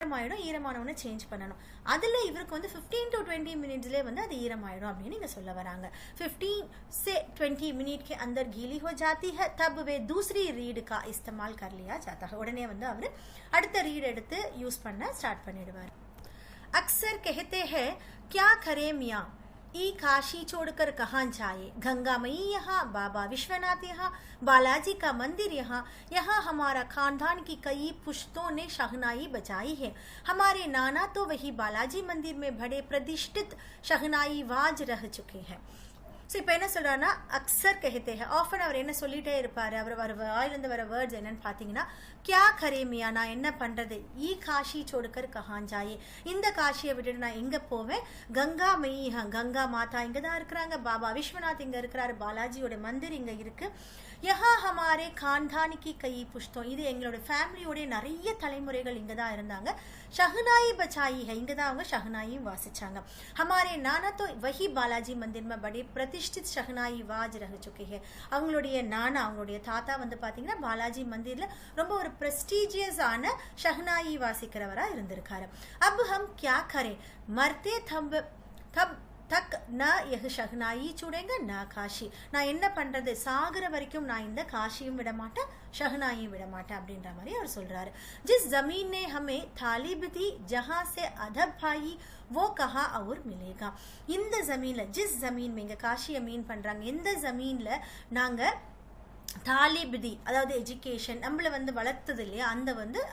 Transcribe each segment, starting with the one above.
ஈரமானவனை change பண்ணணும். அதில் இவருக்கு வந்து 15 to 20 மினிட்ஸ்லேயே வந்து அது ஈரமாயிடும் அப்படின்னு நீங்கள் சொல்ல வராங்க. 15 से 20 मिनट के अंदर गीली हो जाती है, तब वे दूसरी रीड का इस्तेमाल कर लिया जाता है. उड़ने வந்து அவர் அடுத்த ரீட் எடுத்து யூஸ் பண்ண ஸ்டார்ட் பண்ணிடுவார். अक्सर कहते हैं क्या करे मियाँ, ई काशी छोड़कर कहाँ जाए, गंगा मई यहाँ, बाबा विश्वनाथ यहाँ, बालाजी का मंदिर यहाँ, यहाँ हमारा खानदान की कई पुश्तों ने शहनाई बजाई है, हमारे नाना तो वही बालाजी मंदिर में बड़े प्रतिष्ठित शहनाई वाज रह चुके हैं. ஸோ இப்போ என்ன சொல்கிறாருன்னா, அக்சர் கஹத்தே ஹே, ஆஃபன் அவர் என்ன சொல்லிகிட்டே இருப்பார், அவர் வாயிலிருந்து வர வேர்ட்ஸ் என்னன்னு பார்த்தீங்கன்னா, கியா கரேமியா, நான் என்ன பண்ணுறது, ஈ காஷி சோடுக்கர் கஹான் ஜாயே, இந்த காஷியை விட்டுட்டு நான் எங்கே போவேன், கங்கா மெய்யா, கங்கா மாதா இங்கே தான் இருக்கிறாங்க, பாபா விஸ்வநாத் இங்கே இருக்கிறாரு, பாலாஜியோட மந்திர் இங்கே இருக்குது, யஹா ஹமாரே கான்தானிக்கு கை புஷ்டம், இது எங்களோட ஃபேமிலியோடைய நிறைய தலைமுறைகள் இங்கே தான் இருந்தாங்க, ஷஹனாயி பச்சாயி ஹை, இங்கே தான் அவங்க ஷஹனாயும் வாசிச்சாங்க, ஹமாரே நானா தோ வஹி பாலாஜி மந்திர் மே படே பிரதிஷ்டித் ஷஹனாயி வாஜ் ரஹ சுகே ஹே, அவங்களுடைய நானா, அவங்களுடைய தாத்தா வந்து பார்த்தீங்கன்னா பாலாஜி மந்திரில் ரொம்ப ஒரு ப்ரெஸ்டீஜியஸ் ஆன ஷஹனாயி வாசிக்கிறவராக இருந்திருக்காரு. அப் ஹம் கியா கரே, மர்தே தப் தக் ந யஹ் ஷஹ்னாயி சுடேங்க ந காஷி, நான் என்ன பண்ணுறது, சாகர வரைக்கும் நான் இந்த காஷியும் விட மாட்டேன், ஷஹ்னாயும் விட மாட்டேன் அப்படின்ற மாதிரி அவர் சொல்கிறாரு. ஜிஸ் ஜமீன் நே ஹமே தாலிப் தி ஜஹா சே அதப் பாயி वो कहा और मिलेगा, இந்த ஜமீனில், ஜிஸ் ஜமீன் இங்கே காஷியை மீன் பண்ணுறாங்க, எந்த ஜமீனில் நாங்கள் தாலிபிதி, அதாவது எஜுகேஷன் நம்மளை வந்து வளர்த்தது இல்லையா,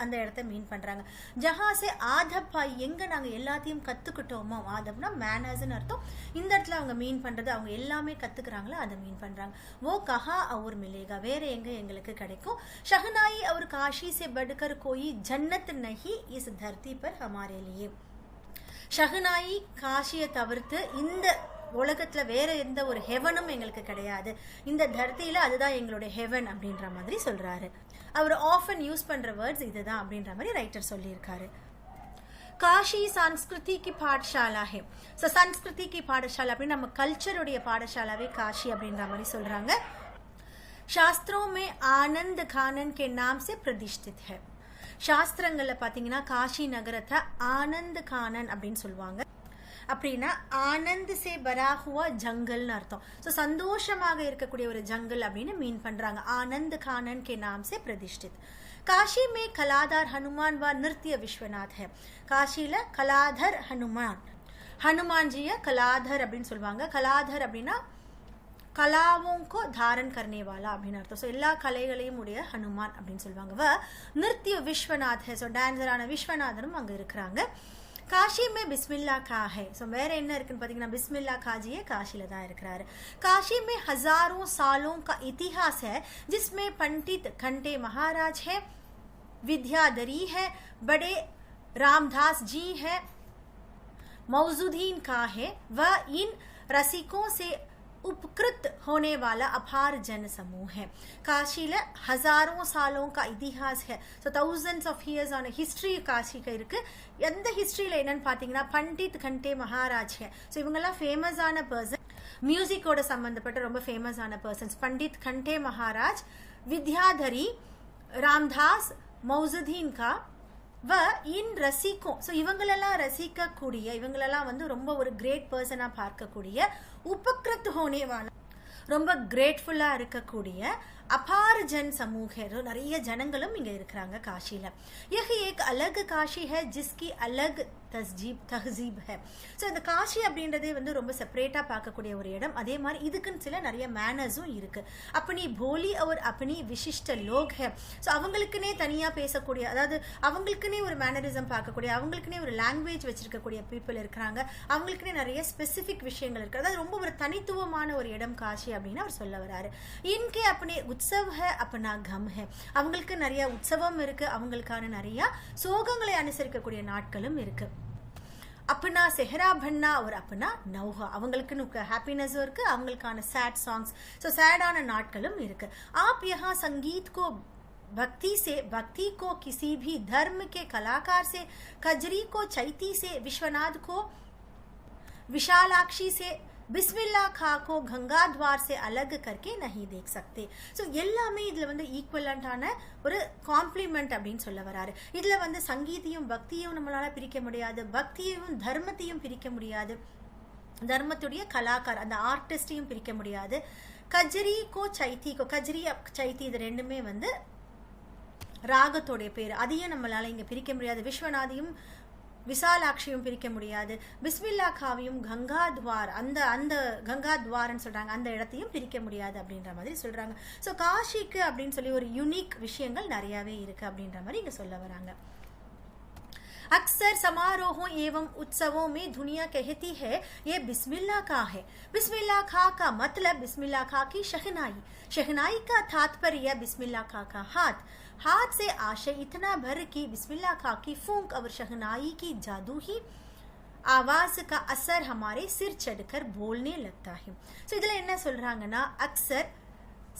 அந்த இடத்த மீன் பண்ணுறாங்க. ஜஹாசே ஆதப்பா, எங்கே நாங்கள் எல்லாத்தையும் கற்றுக்கிட்டோமோ, ஆதப்னா மேனர்ஸ்ன்னு அர்த்தம், இந்த இடத்துல அவங்க மீன் பண்ணுறது, அவங்க எல்லாமே கற்றுக்குறாங்களோ அதை மீன் பண்ணுறாங்க. ஓ கஹா அவர் மிலேகா, வேறு எங்கே எங்களுக்கு கிடைக்கும், ஷஹனாயி அவர் காஷி சே படுக்கர் கோயி ஜன்னத் நஹி இஸ் தர்த்தி பர் ஹமாரே லியே, ஷஹனாயி காஷியை தவிர்த்து இந்த உலகத்துல வேற எந்த ஒரு ஹெவனும் எங்களுக்கு கிடையாது, இந்த தர்த்தியில அதுதான் எங்களுடைய ஹெவன் அப்படின்ற மாதிரி சொல்றாரு. அவர் ஆஃபன் யூஸ் பண்ற வேர்ட்ஸ் இதுதான் அப்படின்ற மாதிரி ரைட்டர் சொல்லியிருக்காரு. காஷி संस्कृति की पाठशाला है, ஸோ संस्कृति की पाठशाला அப்படின்னு நம்ம கல்ச்சருடைய பாடசாலாவே காஷி அப்படின்ற மாதிரி சொல்றாங்க. शास्त्रों में आनंद कानन के नाम से प्रतिष्ठित है, சாஸ்திரங்கள்ல பார்த்தீங்கன்னா காஷி நகரத்தை ஆனந்த் கானன் அப்படின்னு சொல்லுவாங்க. அப்படின்னா ஆனந்த் சே பரா ஹுவா ஜங்கல்னு அர்த்தம். ஸோ சந்தோஷமாக இருக்கக்கூடிய ஒரு ஜங்கல் அப்படின்னு மீன் பண்ணுறாங்க. ஆனந்த் கானன் கே நாம் சே பிரதிஷ்டித். காஷி மே கலாதார் ஹனுமான் வா நிருத்ய விஸ்வநாத் ஹே, காஷியில் கலாதர் ஹனுமான், ஹனுமான்ஜியை கலாதர் அப்படின்னு சொல்லுவாங்க. கலாதர் அப்படின்னா கலாவோங்கோ தாரன் கர்னே வாலா அப்படின்னு அர்த்தம். ஸோ எல்லா கலைகளையும் உடைய ஹனுமான் அப்படின்னு சொல்லுவாங்க. வ நிருத்ய விஸ்வநாத் ஹே, ஸோ டான்ஸரான விஸ்வநாதனும் அங்கே இருக்கிறாங்க. காஷி மே பிஸ்மில்லா கா ஹை, ஸோ வேற என்ன இருக்குன்னு பார்த்தீங்கன்னா பிஸ்மில்லா காஜியே காஷியில் தான் இருக்கிறாரு. காஷி மே ஹசாரோं सालों का इतिहास है, जिसमें पंडित घंटे महाराज है, विद्याधरी है, बड़े रामदास जी है, मौजूदीन का है, वह इन रसिकों से उपकृत होने वाला अपार जन समूह है. काशीல हजारों सालों का इतिहास है, so thousands of years on a history காஷிக்கு இருக்கு. எந்த ஹிஸ்டரியில் என்னன்னு பார்த்தீங்கன்னா பண்டித் கண்டே மகாராஜ் है, ஸோ இவங்கெல்லாம் ஃபேமஸான பர்சன், மியூசிக்கோட சம்பந்தப்பட்ட ரொம்ப ஃபேமஸான பர்சன்ஸ். பண்டித் கண்டே மகாராஜ், வித்யாதரி, ராம்தாஸ், மௌசுதீன் கா, வ இன் ரசிக்கும், ஸோ இவங்களெல்லாம் ரசிக்கக்கூடிய, இவங்களெல்லாம் வந்து ரொம்ப ஒரு கிரேட் பர்சனாக பார்க்கக்கூடிய, உபக்ரத் ஹோனேவான ரொம்ப கிரேட்ஃபுல்லாக இருக்கக்கூடிய அபார் ஜன் சமூக, நிறைய ஜனங்களும் இங்கே இருக்கிறாங்க காஷியில். யஹ் ஏக் அலக் காஷி ஹை ஜிஸ்கி அலக் தஹ்சீப் ஹை, ஸோ இந்த காஷி அப்படின்றதே வந்து ரொம்ப செப்பரேட்டாக பார்க்கக்கூடிய ஒரு இடம். அதே மாதிரி இதுக்குன்னு சில நிறைய மேனர்ஸும் இருக்குது. அப்பனி போலி அவர் அப்பனி விசிஷ்ட லோக் ஹை, ஸோ அவங்களுக்குன்னே தனியாக பேசக்கூடிய, அதாவது அவங்களுக்குன்னே ஒரு மேனரிசம் பார்க்கக்கூடிய, அவங்களுக்குன்னே ஒரு லாங்குவேஜ் வச்சிருக்கக்கூடிய பீப்புள் இருக்கிறாங்க. அவங்களுக்குன்னே நிறைய ஸ்பெசிஃபிக் விஷயங்கள் இருக்குது. அதாவது ரொம்ப ஒரு தனித்துவமான ஒரு இடம் காஷி அப்படின்னு அவர் சொல்ல வராரு. இன்கே அப்பனே உற்சவ் ஹை அப்பனா கம் ஹை, அவங்களுக்கு நிறைய உற்சவம் இருக்கு, அவங்களுக்கான நிறைய சோகங்களை அனுசரிக்கக்கூடிய நாட்களும் இருக்கு. अपना सेहरा भन्ना और अपना नौहा, அவங்களுக்குன்னு ஹாப்பினஸும் இருக்கு, அவங்களுக்கான சேட் சாங்ஸ், ஸோ சேடான நாட்களும் இருக்கு. आप यहाँ संगीत को भक्ति से, भक्ति को किसी भी धर्म के कलाकार से, कजरी को चैती से, विश्वनाथ को विशालाक्षी से, பிஸ்மில்லா खा को गंगा द्वार से अलग करके नहीं देख सकते. ஸோ எல்லாமே இதில் வந்து ஈக்குவலண்டான ஒரு காம்ப்ளிமெண்ட் அப்படின்னு சொல்ல வராரு. இதில் வந்து சங்கீதையும் பக்தியும் நம்மளால பிரிக்க முடியாது, பக்தியையும் தர்மத்தையும் பிரிக்க முடியாது, தர்மத்துடைய கலாக்கார் அந்த ஆர்டிஸ்டையும் பிரிக்க முடியாது. கஜரி கோ சைத்தி கோ, கஜரி சைத்தி இது ரெண்டுமே வந்து ராகத்தோடைய பேர், அதையும் நம்மளால இங்க பிரிக்க முடியாது. விஸ்வநாதியும் விசாலாட்சியும் பிரிக்க முடியாது. பிஸ்மில்லா காவியும் கங்கா துவார், அந்த அந்த கங்கா துவார்னு சொல்றாங்க, அந்த இடத்தையும் பிரிக்க முடியாது அப்படின்ற மாதிரி சொல்றாங்க. ஸோ காஷிக்கு அப்படின்னு சொல்லி ஒரு யூனிக் விஷயங்கள் நிறையவே இருக்கு அப்படின்ற மாதிரி இங்க சொல்ல வராங்க. अक्सर समारोहों एवं उत्सवों में दुनिया कहती है ये बिस्मिल्लाह खा है. बिस्मिल्लाह खा का मतलब बिस्मिल्लाह खा की शहनाई, शहनाई का तात्पर्य बिस्मिल्लाह खा का हाथ, हाथ से आशय इतना भर की बिस्मिल्लाह खा की फूंक और शहनाई की जादू ही आवाज का असर हमारे सिर चढ़कर बोलने लगता है. सो इधर என்ன சொல்றாங்கன்னா, अक्सर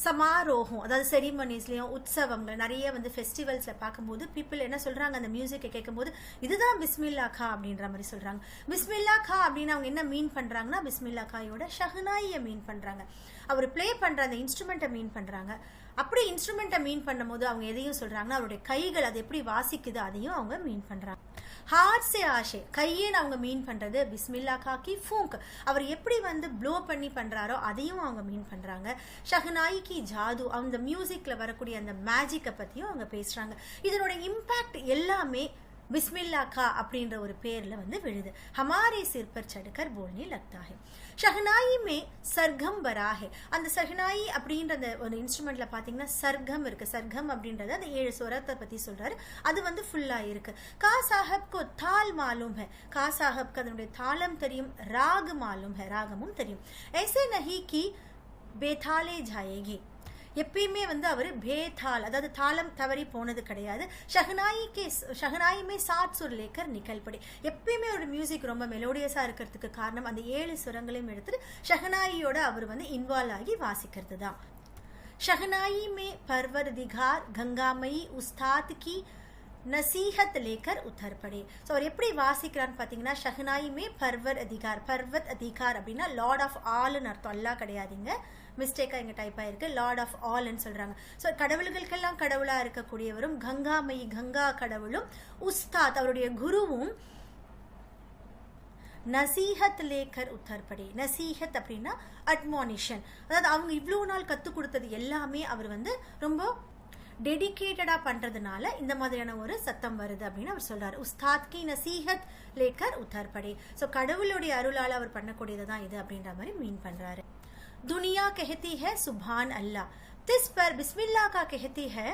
சமாரோகம் அதாவது செரிமனிஸ்லையும் உற்சவங்கள் நிறைய வந்து ஃபெஸ்டிவல்ஸில் பார்க்கும்போது பீப்புள் என்ன சொல்கிறாங்க, அந்த மியூசிக்கை கேட்கும்போது இதுதான் பிஸ்மில்லா கா அப்படின்ற மாதிரி சொல்கிறாங்க. பிஸ்மில்லா கா அப்படின்னு அவங்க என்ன மீன் பண்ணுறாங்கன்னா, பிஸ்மில்லா காயோட ஷஹனாயை மீன் பண்ணுறாங்க, அவர் ப்ளே பண்ணுற அந்த இன்ஸ்ட்ருமெண்ட்டை மீன் பண்ணுறாங்க. அப்படி இன்ஸ்ட்ருமெண்ட்டை மீன் பண்ணும்போது அவங்க எதையும் சொல்கிறாங்கன்னா, அவருடைய கைகள் அது எப்படி வாசிக்குது அதையும் அவங்க மீன் பண்ணுறாங்க. ஹார்ட் சே ஆஷே, கையேன்னு அவங்க மீன் பண்றது பிஸ்மில்லா காக்கி ஃபூங்க், அவர் எப்படி வந்து ப்ளோ பண்ணி பண்றாரோ அதையும் அவங்க மீன் பண்றாங்க. ஷஹனாயி கி ஜாது, அந்த மியூசிக்ல வரக்கூடிய அந்த மேஜிக்கை பத்தியும் அவங்க பேசுறாங்க. இதனோட இம்பாக்ட் எல்லாமே பிஸ்மில்லா கா அப்படின்ற ஒரு பேர்ல வந்து விழுது. ஹமாரே சிர் பர் சடுக்கர் போல்னே லக்தா ஹை. ஷஹனாயி மே சர்க்கம் பரா ஹை. அந்த ஷஹனாயி அப்படின்ற அந்த ஒரு இன்ஸ்ட்ருமெண்ட்ல பாத்தீங்கன்னா சர்க்கம் இருக்கு. சர்க்கம் அப்படின்றது அந்த 7 ஸ்வரத்தை பத்தி சொல்றாரு, அது வந்து ஃபுல்லா இருக்கு. கா சாஹப் கோ தால் மாலூம் ஹை, கா சாஹப்க்கு அதனுடைய தாளம் தெரியும், ராக் மாலூம் ஹை, ராகமும் தெரியும். ऐसे नहीं कि बेथाले जाएगी, எப்பயுமே வந்து அவர் பேதால் அதாவது தாளம் தவறி போனது கிடையாது. ஷஹனாயிமே சாத் சுர் லேக்கர் நிகழ்படி, எப்பயுமே ஒரு மியூசிக் ரொம்ப மெலோடியஸா இருக்கிறதுக்கு காரணம் அந்த 7 சுரங்களையும் எடுத்துட்டு ஷஹனாயியோட அவர் வந்து இன்வால்வ் ஆகி வாசிக்கிறது தான். ஷஹனாயி மே பர்வர்திகார் கங்காமயி உஸ்தாத் கி நசீஹத் லேக்கர் உத்தர் படே. ஸோ அவர் எப்படி வாசிக்கிறான்னு பார்த்தீங்கன்னா, ஷஹனாயுமே பர்வர் அதிகார், பர்வத் அதிகார் அப்படின்னா லார்ட் ஆஃப் ஆல்னு அர்த்தம், எல்லாம் கிடையாதுங்க, மிஸ்டேக்காக இங்கே டைப் ஆயிருக்கு, லார்ட் ஆஃப் ஆல்னு சொல்கிறாங்க. ஸோ கடவுள்களுக்கெல்லாம் கடவுளாக இருக்கக்கூடியவரும், கங்காமயி கங்கா கடவுளும், உஸ்தாத் அவருடைய குருவும், நசீஹத் லேக்கர் உத்தர்படி. நசீஹத் அப்படின்னா அட்மானிஷன், அதாவது அவங்க இவ்வளோ நாள் கற்றுக் கொடுத்தது எல்லாமே அவர் வந்து ரொம்ப டெடிகேட்டடா பண்றதுனால இந்த மாதிரியான ஒரு சத்தம் வருது அப்படின்னு அவர் சொல்றாரு. உஸ்தாத் கி நசீஹத் லேக்கர் உத்தர் படே. ஸோ கடவுளுடைய அருளால் அவர் பண்ணக்கூடியது தான் இது அப்படின்ற மாதிரி மீன் பண்றாரு. दुनिया कहती है सुभान अल्लाह, तिस पर बिस्मिल्लाह का कहती है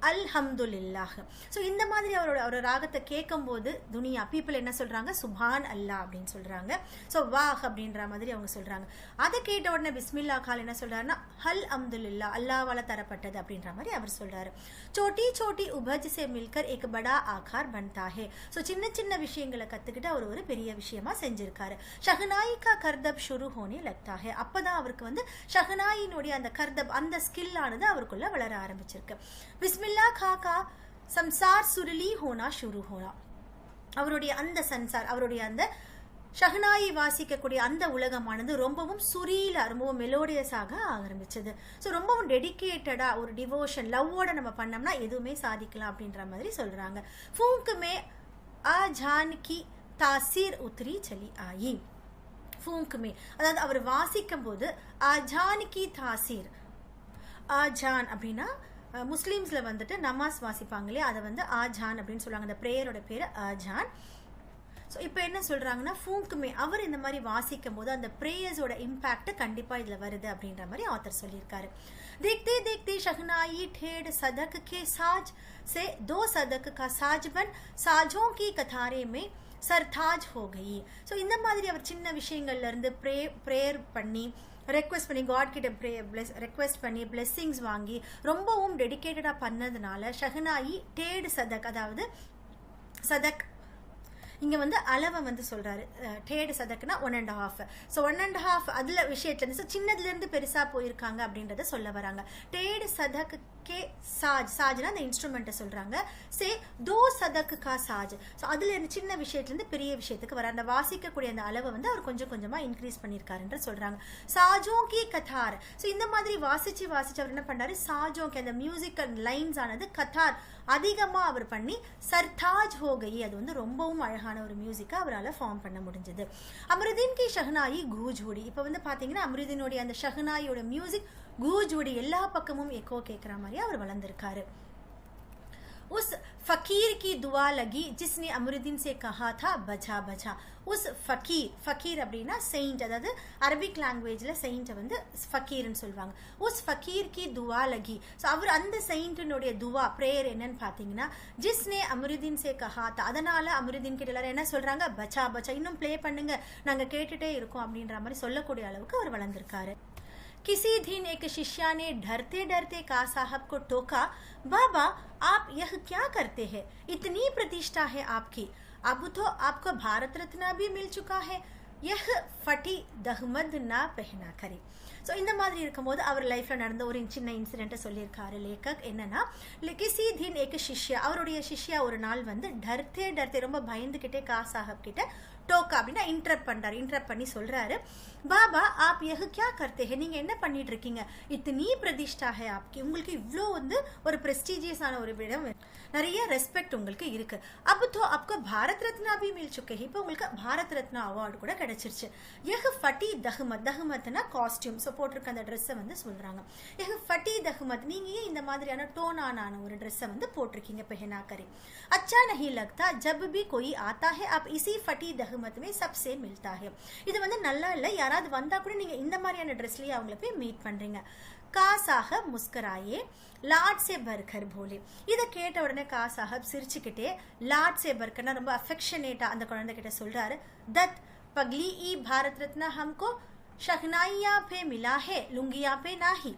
அல்ஹம்துலில்லாஹ். ஸோ இந்த மாதிரி அவரோட ராகத்தை கேட்கும் போது துனியா பீப்புள் என்ன சொல்றாங்க, சுபான் அல்லா அப்படின்னு சொல்றாங்க. ஸோ வாஹ் அப்படின்ற மாதிரி அவங்க சொல்றாங்க. அதை கேட்ட உடனே பிஸ்மில்லா கால் என்ன சொல்றாருன்னா ஹல் அம்துலில்லா, அல்லாவால தரப்பட்டது அப்படின்ற மாதிரி அவர் சொல்றாரு. சோட்டி சோட்டி உபஜ் சே மில்கர் ஏக் படா ஆகார் பன்தா ஹே. ஸோ சின்ன சின்ன விஷயங்களை கத்துக்கிட்டு அவர் ஒரு பெரிய விஷயமா செஞ்சிருக்காரு. ஷஹனாயி கா கர்தப் ஷுரு ஹோனே லக்தா ஹே. அப்பதான் அவருக்கு வந்து ஷஹனாயினுடைய அந்த கர்தப் அந்த ஸ்கில் ஆனது அவருக்குள்ள வளர ஆரம்பிச்சிருக்கு. பிஸ்மில்லா खा का संसार सुरली होना शुरू होना, அவருடைய அந்த சன்சார், அவருடைய அந்த ஷஹனாயை வாசிக்கக்கூடிய அந்த உலகமானது ரொம்பவும் சுரீலா, ரொம்பவும் மெலோடியஸாக ஆரம்பிச்சது. ஸோ ரொம்பவும் டெடிக்கேட்டடா ஒரு டிவோஷன் லவ்வோட நம்ம பண்ணோம்னா எதுவுமே சாதிக்கலாம் அப்படின்ற மாதிரி சொல்றாங்க. ஃபூங்க்குமே ஆ ஜான் கி தாசீர் உத்ரி சலி ஆயி. ஃபூங்க்குமே அதாவது அவர் வாசிக்கும் போது ஆஜான் கி தாசீர், ஆஜான் அப்படின்னா முஸ்லீம்ஸ்ல வந்துட்டு நமாஸ் வாசிப்பாங்க இல்லையா, அதை வந்து ஆஜான் அப்படின்னு சொல்லுவாங்க. அந்த பிரேயரோட பேரு ஆஜான். ஸோ இப்போ என்ன சொல்றாங்கன்னா, ஃபூங்க்குமே அவர் இந்த மாதிரி வாசிக்கும் போது அந்த பிரேயர்ஸோட இம்பாக்ட் கண்டிப்பா இதுல வருது அப்படின்ற மாதிரி ஆத்தர் சொல்லியிருக்காரு. देखते देखते शहनाई ठेड़ सदक के साज से 2 सदक का साज बन साजों की कतारे में सरताज हो गई. ஸோ இந்த மாதிரி அவர் சின்ன விஷயங்கள்ல இருந்து ப்ரேயர் பண்ணி ரெக்வெஸ்ட் பண்ணி காட் கிட்ட ரெக்வெஸ்ட் பண்ணி பிளெஸ்ஸிங்ஸ் வாங்கி ரொம்பவும் டெடிக்கேட்டடா பண்ணதுனால ஷஹனாயி டேடு சதக், அதாவது சதக் இங்க வந்து அளவை வந்து சொல்றாரு. டேடு சதக்குனா 1.5. ஸோ 1.5 அதுல விஷயத்துல இருந்து சின்னதுல இருந்து பெருசா போயிருக்காங்க அப்படின்றத சொல்ல வராங்க. டேடு சதக்கு கே சாஜ், சாஜ்னா அந்த இன்ஸ்ட்ருமெண்ட்டை சொல்றாங்க. சே தோ சதக்கு கா சாஜ். ஸோ அதுல இருந்து சின்ன விஷயத்துல இருந்து பெரிய விஷயத்துக்கு வர அந்த வாசிக்கக்கூடிய அந்த அளவை வந்து அவர் கொஞ்சம் கொஞ்சமா இன்க்ரீஸ் பண்ணியிருக்காருன்ற சொல்றாங்க. சாஜோ கி கத்தார். ஸோ இந்த மாதிரி வாசிச்சு அவர் என்ன பண்ணாரு, சாஜோ கி அந்த மியூசிக்கல் லைன்ஸ் ஆனது கத்தார் அதிகமா அவர் பண்ணி சர்தாஜ் ஹோ கயி, அது வந்து ரொம்பவும் அழகான ஒரு மியூசிக்கா அவரால் ஃபார்ம் பண்ண முடிஞ்சது. அமருதீன் கி ஷஹனாயி கூஜ்வுடி. இப்போ வந்து பாத்தீங்கன்னா அமருதீனுடைய அந்த ஷஹனாயோட மியூசிக் கூஜ்வுடி எல்லா பக்கமும் எக்கோ கேட்கிற மாதிரி அவர் வளர்ந்திருக்காரு. उस फकीर की दुआ लगी जिसने अमरुद्दीन से कहा था बचा बचा. उस फकीर அப்படின்னா செயின்ட், அதாவது அரபிக் லாங்குவேஜ்ல செயின்ட் வந்து ஃபக்கீர்னு சொல்லுவாங்க. உஸ் ஃபக்கீர் கி துவா லகி. ஸோ அவர் அந்த செயின்டினுடைய துவா பிரேயர் என்னன்னு பார்த்தீங்கன்னா, ஜிஸ்னே அமருதீன் சே கஹா தா, அதனால அமருதீன் கிட்ட எல்லாரும் என்ன சொல்றாங்க, பச்சா பச்சா இன்னும் ப்ளே பண்ணுங்க நாங்க கேட்டுட்டே இருக்கோம் அப்படின்ற மாதிரி சொல்லக்கூடிய அளவுக்கு அவர் வளர்ந்திருக்காரு. किसी दिन एक शिष्या ने डरते डरते का साहब को टोका, बाबा आप यह क्या करते हैं, इतनी प्रतिष्ठा है आपकी, अब तो आपको भारत रत्न भी मिल चुका है, यह फटी दहमद ना पहना करें. ஸோ இந்த மாதிரி இருக்கும்போது அவர் லைஃப்ல நடந்த ஒரு சின்ன இன்சிடென்ட்டை சொல்லியிருக்காரு லேக்கக். என்னன்னா, கிசி தீன் ஏக சிஷ்யா, அவருடைய சிஷ்யா ஒரு நாள் வந்து டர்த்தே ரொம்ப பயந்துகிட்டே கா சாஹப் கிட்ட டோக்கா அப்படின்னா இன்டரப்ட் பண்ணி சொல்றாரு, பாபா ஆப் யஹ் கியா கர்த்தே ஹே, நீங்க என்ன பண்ணிட்டு இருக்கீங்க, இத்தனி பிரதிஷ்டா ஹே ஆப்கி, உங்களுக்கு இவ்வளோ வந்து ஒரு பிரஸ்டீஜியஸான ஒரு இடம், நிறைய ரெஸ்பெக்ட் உங்களுக்கு இருக்கு, அப்போ தோ आपको பாரத் ரத்னா भी मिल चुके हैं, இப்போ உங்களுக்கு பாரத் ரத்னா அவார்டு கூட கிடைச்சிருச்சு. யஹ் ஃபட்டி தஹ்மத், தஹ்மத்னா காஸ்டியூம், ஸோ போட்டிருக்க அந்த ட்ரெஸ்ஸை வந்து சொல்றாங்க. யஹ் ஃபட்டி தஹ்மத், நீங்க ஏன் இந்த மாதிரியான டோனான ஒரு ட்ரெஸ்ஸை வந்து போட்டிருக்கீங்க பெஹனா கரி. अच्छा नहीं लगता जब भी कोई आता है आप इसी फटी दहमत में सबसे मिलता है. இது வந்து நல்லா இல்லை, யாராவது வந்தா கூட நீங்க இந்த மாதிரியான ட்ரெஸ்லயே அவங்கள போய் மீட் பண்றீங்க. கா சாஹப் முஸ்கராயே லாட் சே பர்கர் போலே. இதை கேட்ட உடனே கா சாஹப் சிரிச்சுக்கிட்டே லாட் சே பர்கர்னா ரொம்ப அஃபெக்ஷனேட்டா அந்த குழந்தை கிட்ட சொல்றாரு, தத் பக்லி இ பாரத் ரத்னா ஹம்கோ ஷஹ்னாயியா பே மிலா ஹே லுங்கியா பே நாஹி.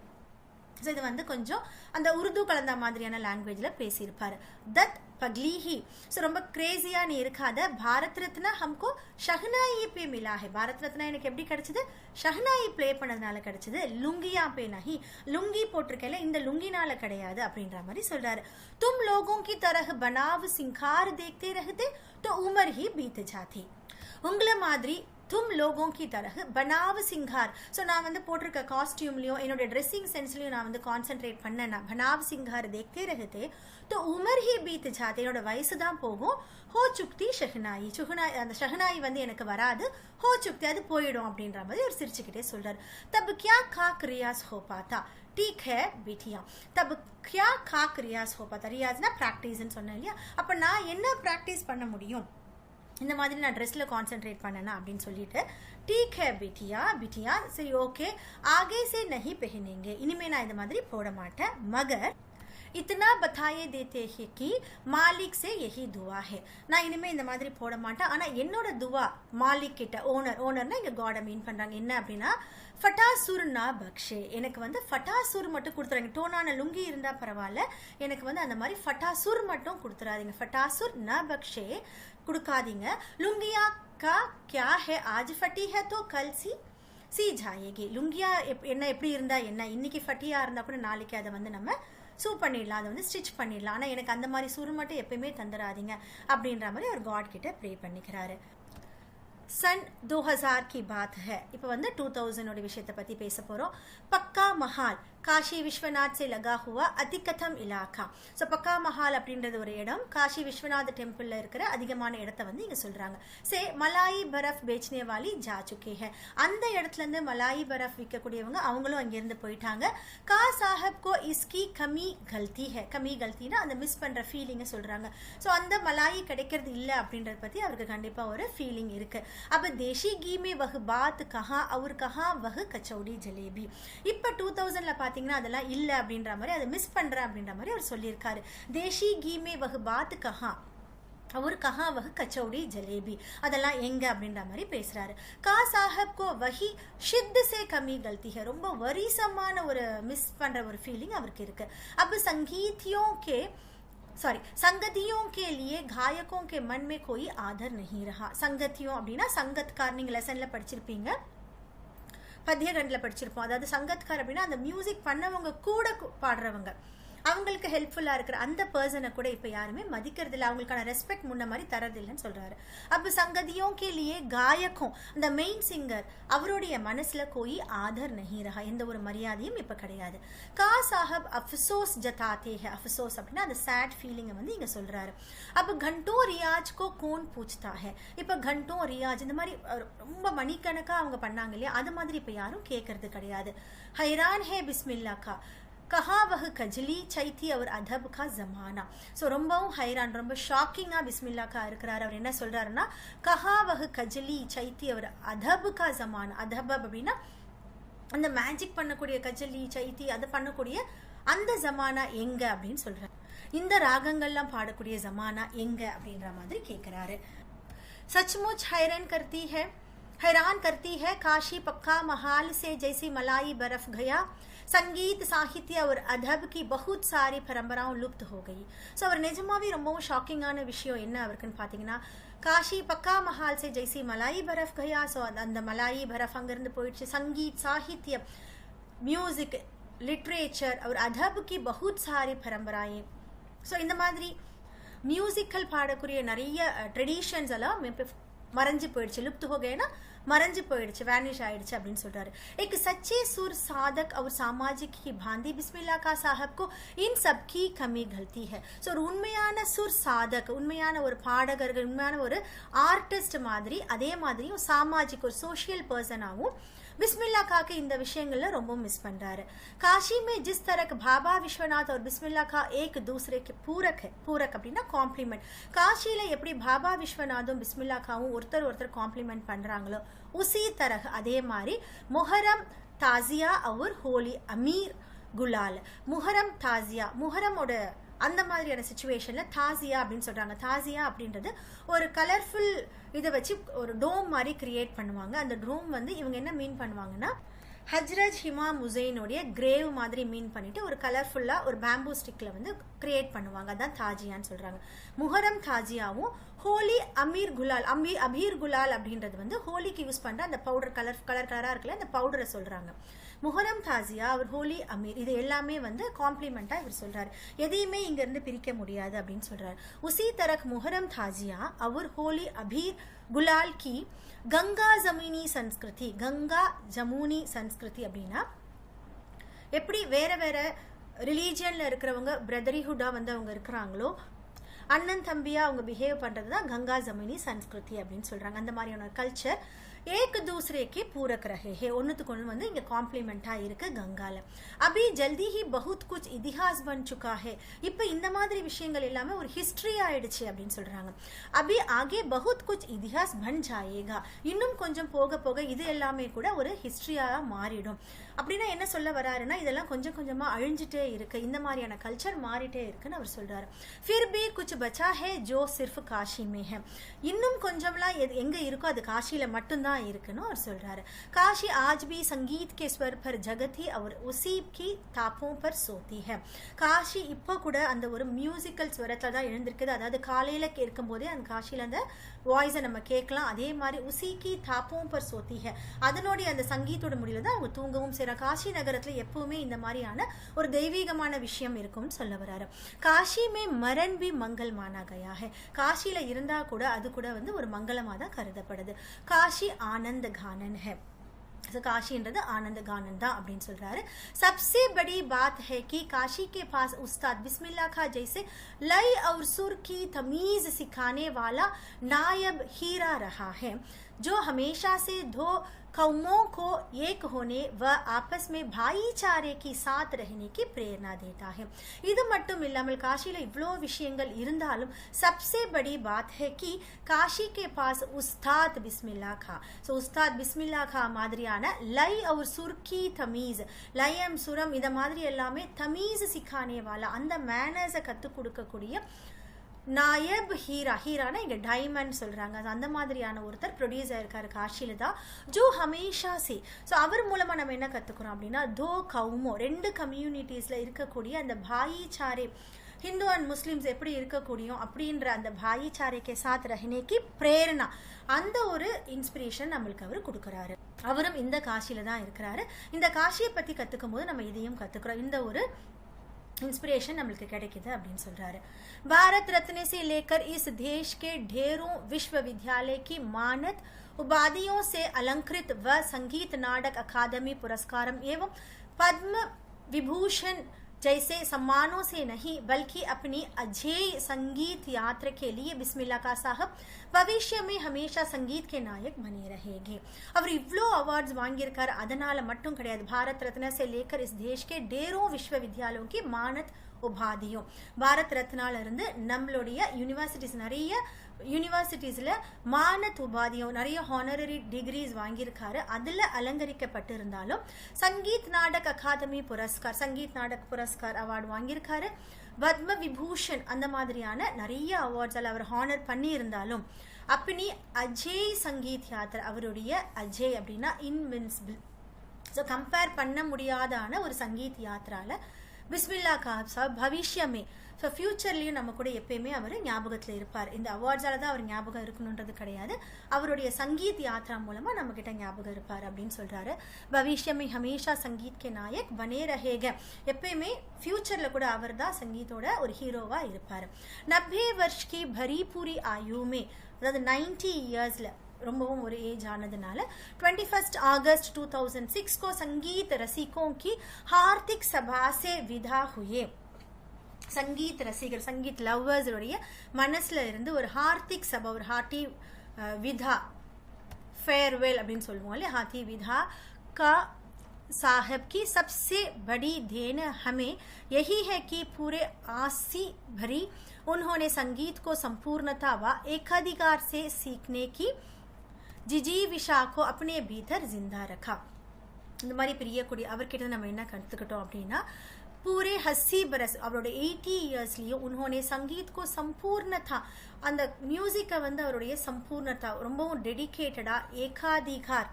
ஸோ இது வந்து கொஞ்சம் அந்த உருது கலந்த மாதிரியான லாங்குவேஜில் பேசியிருப்பாரு. தத் பக்லி ஹி, ஸோ ரொம்ப கிரேசியா நீ இருக்காத, பாரத் ரத்னா ஹம்கோ ஷஹ்னாயி பே மிலா ஹே, பாரத் ரத்னா எனக்கு எப்படி கிடைச்சது, ஷஹ்னாயி பிளே பண்ணதுனால கிடைச்சது, லுங்கியா பே நஹி, லுங்கி போட்டிருக்கல இந்த லுங்கினால கிடையாது அப்படின்ற மாதிரி சொல்றாரு. தும் லோகோं की तरह बनाव सिंगार देखते रहते तो उम्र ही बीत जाती. உங்களை மாதிரி தும் லோகோं की तरह बनाव सिंगार, ஸோ நான் வந்து போட்டிருக்க காஸ்டியூம்லையும் என்னோட ட்ரெஸ்ஸிங் சென்ஸ்லையும் நான் வந்து கான்சென்ட்ரேட் பண்ணேன்னா, बनाव सिंगार देखते रहते तो उम्र ही बीत जाती, என்னோட வயசு தான் போகும். ஹோ சுக்தி ஷஹ்னாயி, அந்த ஷஹ்னாயி வந்து எனக்கு வராது, ஹோ சுக்தி அது போயிடும் அப்படின்ற மாதிரி ஒரு சிரிச்சுக்கிட்டே சொல்றாரு. தப் கியா காக் ரியாஸ் ஹோ பாத்தா, ठीक है बेटिया, तब क्या खाक रियाज हो पाता, रियाजना प्रैक्टिस சொன்னேன் இல்லையா, அப்ப நான் என்ன பிராக்டிஸ் பண்ண முடியும் இந்த மாதிரி நான் ட்ரெஸ்ல கான்சென்ட்ரேட் பண்ணேன்னா அப்படின்னு சொல்லிட்டு, ठीक है बेटिया बिटिया சரி ஓகே, आगे से नहीं पहनेंगे, இனிமே நான் இந்த மாதிரி போட மாட்டேன், மகர் इतना बताए देते हैं कि मालिक से यही दुआ है, நான் இனிமே இந்த மாதிரி போட மாட்டேன், ஆனா என்னோட துவா மாலிக் கிட்ட, ஓனர்னா இங்க காட மீன் பண்றாங்க, என்ன அப்படின்னா ஃபட்டாசுர் நா பக்ஷே, எனக்கு வந்து ஃபட்டாசுர் மட்டும் கொடுத்துறாங்க, டோனான லுங்கி இருந்தா பரவாயில்ல, எனக்கு வந்து அந்த மாதிரி ஃபட்டாசுர் மட்டும் கொடுத்துறாதீங்க, ஃபட்டாசுர் நா பக்ஷே கொடுக்காதீங்க. லுங்கியா கா கியா ஹே ஆஜ் ஃபட்டி ஹே தோ கல் சி ஜாயேகி, லுங்கியா என்ன எப்படி இருந்தா என்ன, இன்னைக்கு ஃபட்டியா இருந்தா கூட நாளைக்கு அதை வந்து நம்ம சூ பண்ணிடலாம், அதை வந்து ஸ்டிச் பண்ணிடலாம், ஆனால் எனக்கு அந்த மாதிரி சுரு மட்டும் எப்பயுமே தந்துடாதீங்க அப்படின்ற மாதிரி ஒரு காட் கிட்ட ப்ரே பண்ணிக்கிறாரு. सन 2000 की बात है, இப்போ வந்து 2000 விஷயத்தை பத்தி பேச போறோம். பக்கா மஹால் காஷி விஸ்வநாத் से लगा हुआ அதிகதம் இலாக்கா. ஸோ பக்கா மஹால் அப்படின்றது ஒரு இடம், காஷி விஸ்வநாத் டெம்பிள்ல இருக்கிற அதிகமான இடத்த வந்து இங்க சொல்றாங்க. சே மலாயி பரஃப் बेचने वाली जा चुके हैं, அந்த இடத்துல இருந்து மலாயி பரஃப் விற்கக்கூடியவங்க அவங்களும் அங்கிருந்து போயிட்டாங்க. கா சாஹப் கோ இஸ்கி கமி கல்தி है, கமி கல்தினா அந்த மிஸ் பண்ற ஃபீலிங்க சொல்றாங்க. ஸோ அந்த மலாயி கிடைக்கிறது இல்லை அப்படின்றத பத்தி அவருக்கு கண்டிப்பா ஒரு ஃபீலிங் இருக்கு. अब देशी घी में वह बात कहाँ और कहाँ वह कचौड़ी जलेबी. இப்போ 2000ல பாத்தீங்கன்னா அதெல்லாம் இல்ல அப்படின்ற மாதிரி, அதை மிஸ் பண்றேன் அப்படின்ற மாதிரி அவர் சொல்லியிருக்காரு. தேசி घी में वह बात कहाँ और कहाँ वह कचौड़ी जलेबी, அதெல்லாம் எங்க அப்படின்ற மாதிரி பேசுறாரு. கா சாஹப் கோ வஹி ஷித் से कमी गलती है, ரொம்ப வரிசமான ஒரு மிஸ் பண்ற ஒரு ஃபீலிங் அவருக்கு இருக்கு. अब संगीतियों के सॉरी संगतियों के लिए गायकों के मन में कोई आदर नहीं रहा. संगतियों அப்படினா சங்கத்கார் நீங்க லெசன்ல படிச்சிருப்பீங்க, பத்திய கண்டல படிச்சிருப்போம். அதாவது சங்கத்கார் அப்படினா அந்த மியூசிக் பண்ணவங்க கூட பாடுறவங்க, அவங்களுக்கு ஹெல்ப்ஃபுல்லா இருக்கிற அந்த பர்சனை கூட இப்ப யாருமே மதிக்கிறது இல்லை, அவங்களுக்கான ரெஸ்பெக்ட் முன்ன மாதிரி தரதில்லைன்னு சொல்றாரு. அப்ப சங்கதியோं के लिए गायकों அந்த மெயின் சிங்கர் அவருடைய மனசுல कोई आदर नहीं रहा, எந்த ஒரு மரியாதையும் இப்ப கிடையாது. கா சாஹப் அஃப்சோஸ் ஜதாते हैं, அஃப்சோஸ் அப்படின்னா அந்த சேட் ஃபீலிங்கை வந்து இங்க சொல்றாரு. அப்ப घंटों रियाज को कौन पूछता है, இப்ப घंटों रियाज இந்த மாதிரி ரொம்ப மணிக்கணக்கா அவங்க பண்ணாங்க இல்லையா, அது மாதிரி இப்ப யாரும் கேட்கறது கிடையாது. हैरान है बिस्मिल्लाह का कहा वह कजली चैती और अदब का जमाना. ஸோ ரொம்பவும் ஹைரான், ரொம்ப ஷாக்கிங்காக பிஸ்மில்லாக்கா இருக்கிறார். அவர் என்ன சொல்றாருன்னா கஹா வஹ் கஜலி சைத்தி அவர் அதபு கா ஜமானா. அதபப் அப்படின்னா அந்த மேஜிக் பண்ணக்கூடிய கஜலி சைத்தி அது பண்ணக்கூடிய அந்த ஜமானா எங்க அப்படின்னு சொல்றாரு. இந்த ராகங்கள்லாம் பாடக்கூடிய ஜமானா எங்க அப்படின்ற மாதிரி கேட்கிறாரு. सचमुच हैरान करती है काशी पक्का महाल से जैसी मलाई बर्फ गया. संगीत साहित्य और अदब की बहुत सारी परंपराओं लुप्त हो गई. ஸோ அவர் நிஜமாவே ரொம்பவும் ஷாக்கிங்கான விஷயம் என்ன அவருக்குன்னு பார்த்தீங்கன்னா, காஷி பக்கா மஹால் சே ஜெய்சி மலாயி பரஃப் கயா. ஸோ அந்த மலாயி பரஃப் அங்கேருந்து போயிடுச்சு. சங்கீத் சாகித்யம் மியூசிக் லிட்ரேச்சர் और अदब की बहुत सारी परंपराएं. ஸோ இந்த மாதிரி மியூசிக்கல் பாடக்கூடிய நிறைய ட்ரெடிஷன்ஸ் எல்லாம் மறைஞ்சு போயிடுச்சு. லுப்த் हो गए ना, மறைஞ்சு போயிடுச்சு, வேனிஷ் ஆயிடுச்சு அப்படின்னு சொல்றாரு. एक सच्चे सुर साधक और सामाजिक की भांति बिस्मिल्लाह का साहब को इन सब की कमी गलती है. ஸோ ஒரு உண்மையான சுர் சாதக், உண்மையான ஒரு பாடகர்கள், உண்மையான ஒரு ஆர்டிஸ்ட் மாதிரி, அதே மாதிரி சாமாஜிக் ஒரு சோஷியல் பர்சனாகவும் बिस्मिल्लाह खा के இந்த விஷயங்கள்ல ரொம்ப மிஸ் பண்றாரு. काशी में जिस तरह बाबा विश्वनाथ और बिस्मिल्लाह खा एक दूसरे के पूरक है. पूरक அப்படின்னா காம்ப்ளிமெண்ட். காஷில எப்படி பாபா விஸ்வநாதும் பிஸ்மில்லா காவும் ஒருத்தர் காம்ப்ளிமெண்ட் பண்றாங்களோ उसी तरह அதே மாதிரி முஹரம் தாசியா और होली अमीर गुलाल. முஹரம் தாசியா, முஹரமோட அந்த மாதிரியான சிச்சுவேஷன்ல தாசியா அப்படின்னு சொல்றாங்க. தாசியா அப்படின்றது ஒரு கலர்ஃபுல் இதை வச்சு ஒரு டோம் மாதிரி கிரியேட் பண்ணுவாங்க. அந்த டோம் வந்து இவங்க என்ன மீன் பண்ணுவாங்கன்னா, ஹஜ்ரத் இமாம் ஹுசைனுடைய கிரேவ் மாதிரி மீன் பண்ணிட்டு ஒரு கலர்ஃபுல்லா ஒரு பேம்பூ ஸ்டிக்ல வந்து கிரியேட் பண்ணுவாங்க. அதான் தாஜியான்னு சொல்றாங்க. முஹரம் தாஜியாவும் ஹோலி அமீர் குலால், அபீர் குலால் அப்படின்றது வந்து ஹோலிக்கு யூஸ் பண்ற அந்த பவுடர் கலரா இருக்குல்ல, அந்த பவுடரை சொல்றாங்க. முஹரம் தாசியா அவர் ஹோலி அமீர், இது எல்லாமே வந்து காம்ப்ளிமெண்டா இவர் சொல்றாரு. எதையுமே இங்க இருந்து பிரிக்க முடியாது அப்படின்னு சொல்றாரு. உசி தரக் முஹரம் தாசியா அவர் ஹோலி அபீர் குலால் கி கங்கா ஜமுனி சன்ஸ்கிருதி. கங்கா ஜமுனி சன்ஸ்கிருதி அப்படின்னா எப்படி வேற வேற ரிலீஜியன்ல இருக்கிறவங்க பிரதர்ஹுட்டா வந்து அவங்க இருக்கிறாங்களோ, அண்ணன் தம்பியா அவங்க பிஹேவ் பண்றது தான் கங்கா ஜமுனி சன்ஸ்கிருதி அப்படின்னு சொல்றாங்க. அந்த மாதிரியான கல்ச்சர் एक दूसरे के पूरक रहे हैं, ஒன்னுத்துக்கு ஒன்று வந்து இங்க காம்ப்ளிமெண்டா இருக்கு கங்கால. अभी जल्दी ही बहुत कुछ इतिहास बन चुका है. இப்போ இந்த மாதிரி விஷயங்கள் எல்லாமே ஒரு ஹிஸ்டரி ஆயிடுச்சு அப்படின்னு சொல்றாங்க. अभी आगे बहुत कुछ इतिहास बन जाएगा. இன்னும் கொஞ்சம் போக போக இது எல்லாமே கூட ஒரு ஹிஸ்டரியா மாறிடும். அப்படின்னா என்ன சொல்ல வராருன்னா, இதெல்லாம் கொஞ்சம் கொஞ்சமா அழிஞ்சிட்டே இருக்கு, இந்த மாதிரியான கல்ச்சர் மாறிட்டே இருக்குன்னு அவர் சொல்றாரு. फिर भी कुछ बचा है जो सिर्फ काशी में है. இன்னும் கொஞ்சம்லாம் எங்க இருக்கோ அது காஷில மட்டும்தான் இருக்குன்னு அவர் சொல்றாரு. काशी आज भी संगीत के स्वर पर जगती और उसी की तापों पर सोती है. காஷி இப்போ கூட அந்த ஒரு மியூசிக்கல் ஸ்வரத்துல தான் எழுந்திருக்குது. அதாவது காலையில கேட்கும் போதே அந்த காஷில அந்த வாய்ஸை நம்ம கேட்கலாம். அதே மாதிரி உசிக்கி தாப்போம் பர் சோத்தி ஹே, அதனுடைய அந்த சங்கீத்தோட முடியல தான் அவங்க தூங்கவும் செய்யறாங்க. காஷி நகரத்துல எப்பவுமே இந்த மாதிரியான ஒரு தெய்வீகமான விஷயம் இருக்கும்னு சொல்ல வராரு. காஷி மே மரன் பி மங்கள் மானா கயா ஹே, காஷில இருந்தா கூட அது கூட வந்து ஒரு மங்களமா தான் கருதப்படுது. காஷி ஆனந்த கானன் ஹே, काशीன்றது ஆனந்த கானன் தான் அப்படின்னு சொல்றாரு. सबसे बड़ी बात है कि काशी के पास उस्ताद बिस्मिल्लाह खा जैसे लय और सुर की तमीज सिखाने वाला नायब हीरा रहा है, जो हमेशा से दो कौमों को एक होने व आपस में भाईचारे की साथ रहने की प्रेरणा देता है. இது மட்டும் இல்லாமல் காஷில இவ்வளோ விஷயங்கள் இருந்தாலும் सबसे बड़ी बात है कि काशी के पास उस्ताद बिस्मिल्लाह खा. ஸோ உஸ்தாத் பிஸ்மில்லா खा மாதிரியான லய் और सुर की तमीज, லயம் சுரம் இத மாதிரி எல்லாமே தமீஸ் சிக்கானே வாலா, அந்த மேனர்ஸை கற்றுக் கொடுக்கக்கூடிய நாயப் ஹீரா, ஹீரானா இங்க டைமண்ட் சொல்றாங்க, அந்த மாதிரியான ஒருத்தர் ப்ரொடியூஸ் ஆயிருக்காரு காஷில தான். ஜோ ஹமேஷா சே, ஸோ அவர் மூலமா நம்ம என்ன கத்துக்கிறோம் அப்படின்னா, தோ கவுமோ ரெண்டு கம்யூனிட்டிஸ்ல இருக்கக்கூடிய அந்த பாயிச்சாரே हिंदू एंड मुस्लिम्स எப்படி இருக்கக்கூடியும் அப்படின்ற அந்த भाईचारे के साथ रहने की प्रेरणा அந்த ஒரு இன்ஸ்பிரேஷன் நம்மளுக்கு அவர் கொடுக்கறாரு. அவரும் இந்த காசியில தான் இருக்கிறாரு. இந்த காசியை பத்தி கத்துக்கும் போது நம்ம இதையும் கத்துக்கிறோம். இந்த ஒரு इंस्पिरेशन நம்மளுக்கு கிடைக்குது அப்படின்னு சொல்றாரு. भारत रत्न से लेकर इस देश के ढेरों विश्वविद्यालय की मानद उपाधियों से अलंकृत व संगीत नाटक अकादमी पुरस्कार एवं पद्म विभूषण जैसे सम्मानों से नहीं बल्कि अपनी अजेय संगीत यात्रा के लिए बिस्मिल्लाह का साहब भविष्य में हमेशा संगीत के नायक बने रहेंगे. அவர் இவ்ளோ அவார்ட்ஸ் வாங்கியிருக்காரு. அதனால மட்டும் கிடையாது. பாரத் ரத்னா से लेकर इस देश के ढेरों विश्वविद्यालयों की मानद உபாதியும் பாரத் ரத்னால இருந்து நம்மளுடைய யூனிவர்சிட்டிஸ் நிறைய யூனிவர்சிட்டிஸ்ல மானத் உபாதியும் நிறைய ஹானரரி டிகிரிஸ் வாங்கியிருக்காரு. அதுல அலங்கரிக்கப்பட்டு இருந்தாலும் சங்கீத் நாடக் அகாதமி புரஸ்கார் சங்கீத் நாடக் புரஸ்கார் அவார்டு வாங்கியிருக்காரு. பத்ம விபூஷன் அந்த மாதிரியான நிறைய அவார்ட்ஸ் அவர் ஹானர் பண்ணி இருந்தாலும் அப்படி அஜய் சங்கீத் யாத்திரை அவருடைய அஜய் அப்படின்னா இன்வின்சிபிள், ஸோ கம்பேர் பண்ண முடியாதான ஒரு சங்கீத் யாத்திரால பிஸ்மில்லா கா சாஹிப் பவிஷ்யமே ஸோ ஃபியூச்சர்லேயும் நம்ம கூட எப்பயுமே அவர் ஞாபகத்தில் இருப்பார். இந்த அவார்ட்ஸால தான் அவர் ஞாபகம் இருக்கணுன்றது கிடையாது. அவருடைய சங்கீத் யாத்ரா மூலமாக நம்மக்கிட்ட ஞாபகம் இருப்பார் அப்படின்னு சொல்கிறாரு. பவிஷ்யமே ஹமேஷா சங்கீத் கே நாயக் பனே ரஹேக எப்பயுமே ஃபியூச்சரில் கூட அவர் தான் சங்கீத்தோட ஒரு ஹீரோவாக இருப்பார். 90 வருஷ கி பரி பூரி ஆயுமே அதாவது 90 இயர்ஸில் ரொம்பவும் ஒரு ஏஜ் ஆனதுனால 21 अगस्त 2006 को संगीत रसिकों की हार्दिक सभा से विदा हुए. संगीत रसिकर संगीत लवर्स உடைய மனசுல இருந்து ஒரு ஹார்திக் சபா ஒரு ஹார்ட்டி விதா ஃபேர்வெல் அப்படின்னு சொல்லுவோம் இல்லையா. ஹார்ட்டி விதா का साहब की सबसे बड़ी देन हमें यही है कि पूरे आसी भरी उन्होंने संगीत को संपूर्णता व एकाधिकार से सीखने की जिजीविशा को अपने भीतर जिंदा रखा. இந்த மாதிரி பிரியக்கூடிய அவர்கிட்ட நம்ம என்ன கற்றுக்கிட்டோம் அப்படின்னா पूरे 80 बरस அவருடைய 80 இயர்ஸ்லயும் उन्होंने संगीत को संपूर्णता அந்த மியூசிக்கை வந்து அவருடைய சம்பூர்ணதா ரொம்பவும் டெடிகேட்டடா ஏகாதிகார்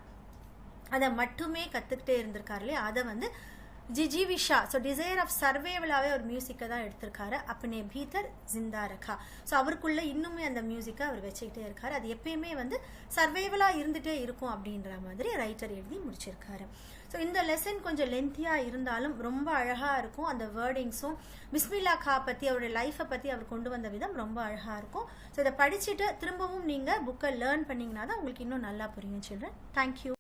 அதை மட்டுமே கற்றுக்கிட்டே இருந்திருக்காரு இல்லையா. அதை வந்து ஜிஜிவிஷா ஸோ டிசைர் ஆஃப் சர்வேவலாகவே ஒரு மியூசிக்கை தான் எடுத்திருக்காரு. அப்பனே பீதர் ஜிந்தா ரக்கா ஸோ அவருக்குள்ளே இன்னுமே அந்த மியூசிக்கை அவர் வச்சுக்கிட்டே இருக்காரு. அது எப்பயுமே வந்து சர்வேவலாக இருந்துகிட்டே இருக்கும் அப்படின்ற மாதிரி ரைட்டர் எழுதி முடிச்சிருக்காரு. ஸோ இந்த லெசன் கொஞ்சம் லென்த்தியாக இருந்தாலும் ரொம்ப அழகாக இருக்கும். அந்த வேர்டிங்ஸும் பிஸ்மில்லா கா பற்றி அவருடைய லைஃப்பை பற்றி அவர் கொண்டு வந்த விதம் ரொம்ப அழகாக இருக்கும். ஸோ இதை படிச்சுட்டு திரும்பவும் நீங்கள் புக்கை லேர்ன் பண்ணிங்கன்னா தான் உங்களுக்கு இன்னும் நல்லா புரியும் சில்ட்ரன். தேங்க்யூ.